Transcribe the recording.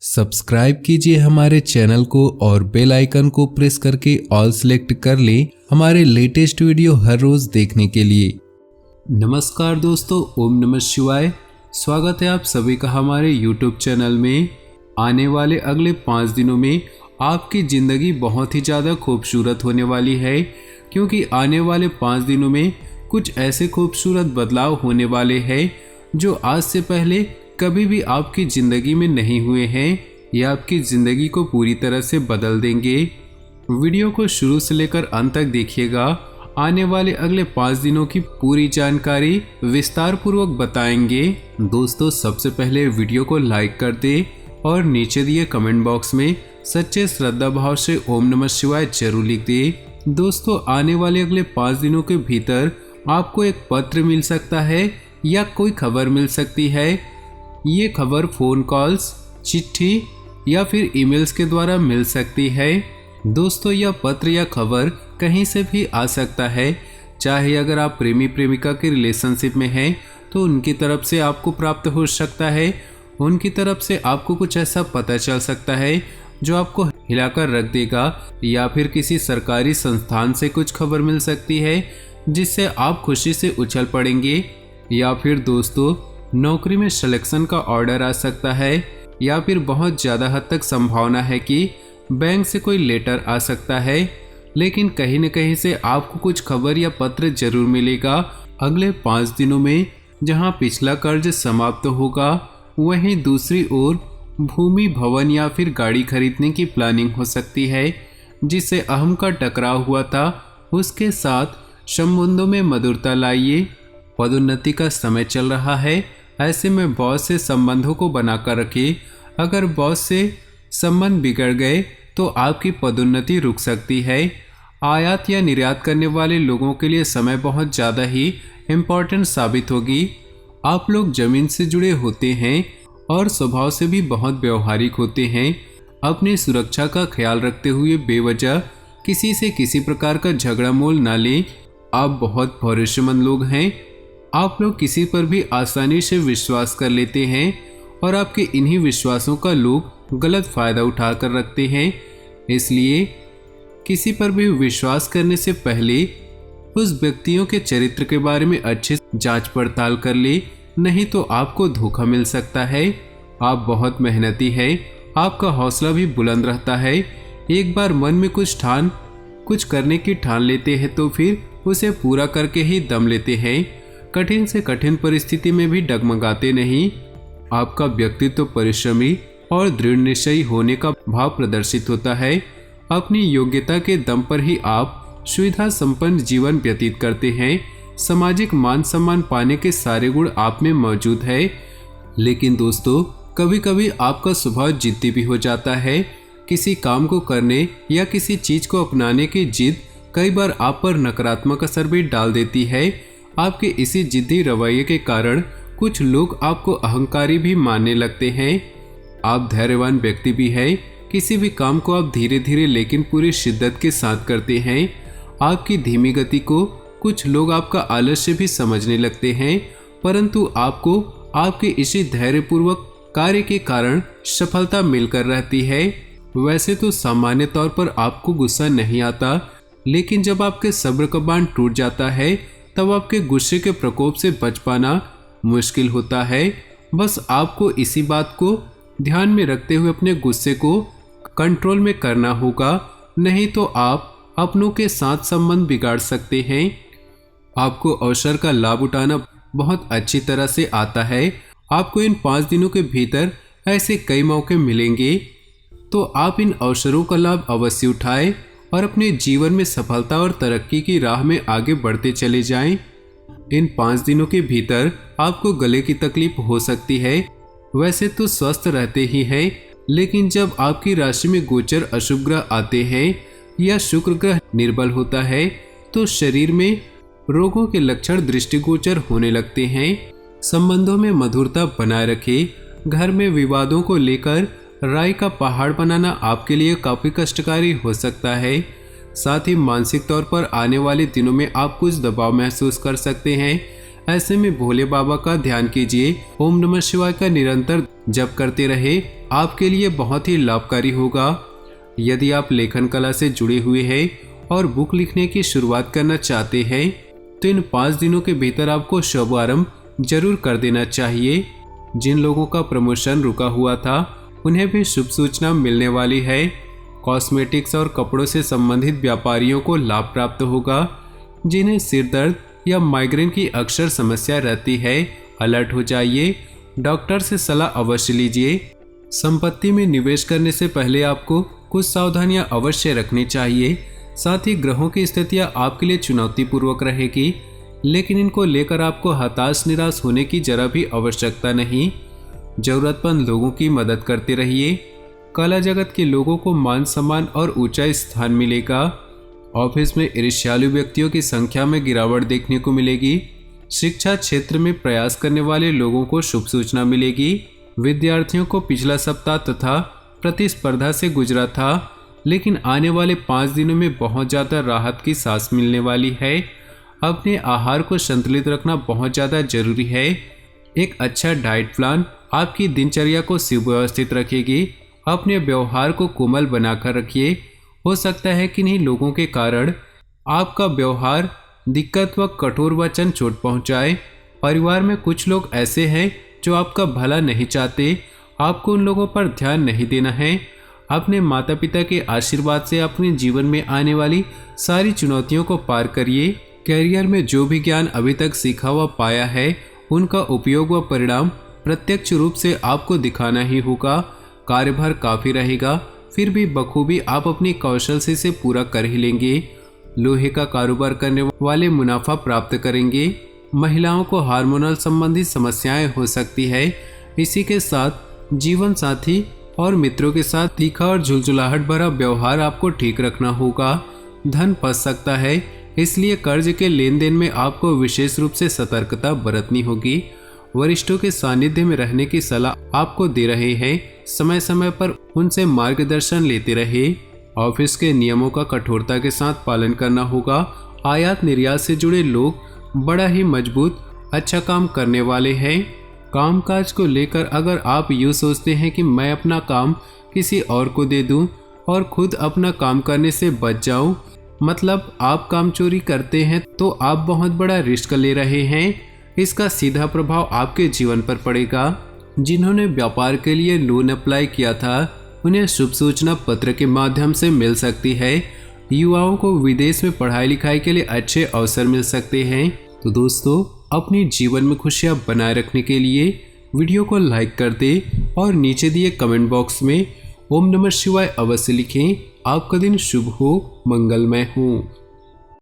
Subscribe कीजिए हमारे channel को और बेल आइकन को प्रेस करके ऑल सेलेक्ट कर लें हमारे लेटेस्ट वीडियो हर रोज देखने के लिए। नमस्कार दोस्तों, ओम नमः शिवाय। स्वागत है आप सभी का हमारे YouTube चैनल में। आने वाले अगले 5 दिनों में आपकी ज़िंदगी बहुत ही ज़्यादा खूबसूरत होने वाली है, क्योंकि आने वाले 5 दिनों में कुछ ऐसे खूबसूरत बदलाव होने वाले हैं जो आज से पहले कभी भी आपकी ज़िंदगी में नहीं हुए हैं। ये आपकी ज़िंदगी को पूरी तरह से बदल देंगे। वीडियो को शुरू से लेकर अंत तक देखिएगा। आने वाले अगले 5 दिनों की पूरी जानकारी विस्तार पूर्वक बताएंगे। दोस्तों, सबसे पहले वीडियो को लाइक कर दे और नीचे दिए कमेंट बॉक्स में सच्चे श्रद्धा भाव से ओम नमः शिवाय जरूर लिख दे। दोस्तों, आने वाले अगले 5 दिनों के भीतर आपको एक पत्र मिल सकता है या कोई खबर मिल सकती है। ये खबर फ़ोन कॉल्स, चिट्ठी या फिर ईमेल्स के द्वारा मिल सकती है। दोस्तों, यह पत्र या खबर कहीं से भी आ सकता है। चाहे अगर आप प्रेमी प्रेमिका के रिलेशनशिप में हैं तो उनकी तरफ से आपको प्राप्त हो सकता है। उनकी तरफ से आपको कुछ ऐसा पता चल सकता है जो आपको हिलाकर रख देगा, या फिर किसी सरकारी संस्थान से कुछ खबर मिल सकती है जिससे आप खुशी से उछल पड़ेंगे। या फिर दोस्तों, नौकरी में सिलेक्शन का ऑर्डर आ सकता है, या फिर बहुत ज़्यादा हद तक संभावना है कि बैंक से कोई लेटर आ सकता है। लेकिन कहीं न कहीं से आपको कुछ खबर या पत्र जरूर मिलेगा अगले 5 दिनों में। जहां पिछला कर्ज समाप्त होगा, वहीं दूसरी ओर भूमि, भवन या फिर गाड़ी खरीदने की प्लानिंग हो सकती है। जिससे अहम का टकराव हुआ था उसके साथ संबंधों में मधुरता लाइए। पदोन्नति का समय चल रहा है, ऐसे में बॉस से संबंधों को बनाकर रखिए। अगर बॉस से संबंध बिगड़ गए तो आपकी पदोन्नति रुक सकती है। आयात या निर्यात करने वाले लोगों के लिए समय बहुत ज़्यादा ही इम्पोर्टेंट साबित होगी। आप लोग जमीन से जुड़े होते हैं और स्वभाव से भी बहुत व्यवहारिक होते हैं। अपनी सुरक्षा का ख्याल रखते हुए बेवजह किसी से किसी प्रकार का झगड़ा मोल ना लें। आप बहुत भरोसेमंद लोग हैं। आप लोग किसी पर भी आसानी से विश्वास कर लेते हैं और आपके इन्हीं विश्वासों का लोग गलत फायदा उठाकर रखते हैं। इसलिए किसी पर भी विश्वास करने से पहले उस व्यक्तियों के चरित्र के बारे में अच्छे से जांच पड़ताल कर ले, नहीं तो आपको धोखा मिल सकता है। आप बहुत मेहनती हैं, आपका हौसला भी बुलंद रहता है। एक बार मन में कुछ करने की ठान लेते हैं तो फिर उसे पूरा करके ही दम लेते हैं। कठिन से कठिन परिस्थिति में भी डगमगाते नहीं। आपका व्यक्तित्व परिश्रमी और दृढ़ निश्चयी होने का भाव प्रदर्शित होता है। अपनी योग्यता के दम पर ही आप सुविधा संपन्न जीवन व्यतीत करते हैं। सामाजिक मान सम्मान पाने के सारे गुण आप में मौजूद है। लेकिन दोस्तों, कभी कभी आपका स्वभाव जिद्दी भी हो जाता है। किसी काम को करने या किसी चीज को अपनाने की जिद कई बार आप पर नकारात्मक असर भी डाल देती है। आपके इसी जिद्दी रवैये के कारण कुछ लोग आपको अहंकारी भी मानने लगते हैं। आप धैर्यवान व्यक्ति भी हैं। किसी भी काम को आप धीरे धीरे लेकिन पूरी शिद्दत के साथ करते हैं। आपकी धीमी गति को कुछ लोग आपका आलस्य भी समझने लगते हैं, परंतु आपको आपके इसी धैर्यपूर्वक कार्य के कारण सफलता मिलकर रहती है। वैसे तो सामान्य तौर पर आपको गुस्सा नहीं आता, लेकिन जब आपके सब्र का बांध टूट जाता है तब आपके गुस्से के प्रकोप से बच पाना मुश्किल होता है। बस आपको इसी बात को ध्यान में रखते हुए अपने गुस्से को कंट्रोल में करना होगा, नहीं तो आप अपनों के साथ संबंध बिगाड़ सकते हैं। आपको अवसर का लाभ उठाना बहुत अच्छी तरह से आता है। आपको इन 5 दिनों के भीतर ऐसे कई मौके मिलेंगे, तो आप इन अवसरों का लाभ अवश्य उठाएं और अपने जीवन में सफलता और तरक्की की राह में आगे बढ़ते चले जाएं। इन 5 दिनों के भीतर आपको गले की तकलीफ हो सकती है। वैसे तो स्वस्थ रहते ही हैं, लेकिन जब आपकी राशि में गोचर अशुभ ग्रह आते हैं या शुक्र ग्रह निर्बल होता है तो शरीर में रोगों के लक्षण दृष्टिगोचर होने लगते हैं। संबंधों में मधुरता बनाए रखें। घर में विवादों को लेकर राय का पहाड़ बनाना आपके लिए काफी कष्टकारी हो सकता है। साथ ही मानसिक तौर पर आने वाले दिनों में आप कुछ दबाव महसूस कर सकते हैं। ऐसे में भोले बाबा का ध्यान कीजिए। ओम नमः शिवाय का निरंतर जप करते रहे आपके लिए बहुत ही लाभकारी होगा। यदि आप लेखन कला से जुड़े हुए हैं और बुक लिखने की शुरुआत करना चाहते हैं तो इन 5 दिनों के भीतर आपको शुभारंभ जरूर कर देना चाहिए। जिन लोगों का प्रमोशन रुका हुआ था उन्हें भी शुभ सूचना मिलने वाली है। कॉस्मेटिक्स और कपड़ों से संबंधित व्यापारियों को लाभ प्राप्त होगा। जिन्हें सिर दर्द या माइग्रेन की अक्सर समस्या रहती है, अलर्ट हो जाइए। डॉक्टर से सलाह अवश्य लीजिए। संपत्ति में निवेश करने से पहले आपको कुछ सावधानियां अवश्य रखनी चाहिए। साथ ही ग्रहों की स्थितियां आपके लिए चुनौतीपूर्वक रहेगी, लेकिन इनको लेकर आपको हताश निराश होने की जरा भी आवश्यकता नहीं। जरूरतमंद लोगों की मदद करते रहिए। कला जगत के लोगों को मान सम्मान और ऊंचा स्थान मिलेगा। ऑफिस में ईर्ष्यालु व्यक्तियों की संख्या में गिरावट देखने को मिलेगी। शिक्षा क्षेत्र में प्रयास करने वाले लोगों को शुभ सूचना मिलेगी। विद्यार्थियों को पिछला सप्ताह तथा प्रतिस्पर्धा से गुजरा था, लेकिन आने वाले 5 दिनों में बहुत ज़्यादा राहत की सांस मिलने वाली है। अपने आहार को संतुलित रखना बहुत ज़्यादा जरूरी है। एक अच्छा डाइट प्लान आपकी दिनचर्या को सुव्यवस्थित रखेगी। अपने व्यवहार को कोमल बनाकर रखिए। हो सकता है कि किन्हीं लोगों के कारण आपका व्यवहार दिक्कत व कठोर वचन चोट पहुंचाए। परिवार में कुछ लोग ऐसे हैं जो आपका भला नहीं चाहते। आपको उन लोगों पर ध्यान नहीं देना है। अपने माता पिता के आशीर्वाद से अपने जीवन में आने वाली सारी चुनौतियों को पार करिए। कैरियर में जो भी ज्ञान अभी तक सीखा व पाया है उनका उपयोग व परिणाम प्रत्यक्ष रूप से आपको दिखाना ही होगा। कार्यभार काफ़ी रहेगा, फिर भी बखूबी आप अपनी कौशल से पूरा कर ही लेंगे। लोहे का कारोबार करने वाले मुनाफा प्राप्त करेंगे। महिलाओं को हार्मोनल संबंधी समस्याएं हो सकती है। इसी के साथ जीवन साथी और मित्रों के साथ तीखा और झुलझुलाहट भरा व्यवहार आपको ठीक रखना होगा। धन फंस सकता है, इसलिए कर्ज के लेन देन में आपको विशेष रूप से सतर्कता बरतनी होगी। वरिष्ठों के सानिध्य में रहने की सलाह आपको दे रहे हैं। समय समय पर उनसे मार्गदर्शन लेते रहे। ऑफिस के नियमों का कठोरता के साथ पालन करना होगा। आयात निर्यात से जुड़े लोग बड़ा ही मजबूत अच्छा काम करने वाले हैं। कामकाज को लेकर अगर आप यूँ सोचते हैं कि मैं अपना काम किसी और को दे दूं और खुद अपना काम करने से बच जाऊं, मतलब आप काम चोरी करते हैं, तो आप बहुत बड़ा रिस्क ले रहे हैं। इसका सीधा प्रभाव आपके जीवन पर पड़ेगा। जिन्होंने व्यापार के लिए लोन अप्लाई किया था उन्हें शुभ सूचना पत्र के माध्यम से मिल सकती है। युवाओं को विदेश में पढ़ाई लिखाई के लिए अच्छे अवसर मिल सकते हैं। तो दोस्तों, अपने जीवन में खुशियां बनाए रखने के लिए वीडियो को लाइक कर दे और नीचे दिए कमेंट बॉक्स में ओम नमः शिवाय अवश्य लिखें। आपका दिन शुभ हो, मंगलमय हो।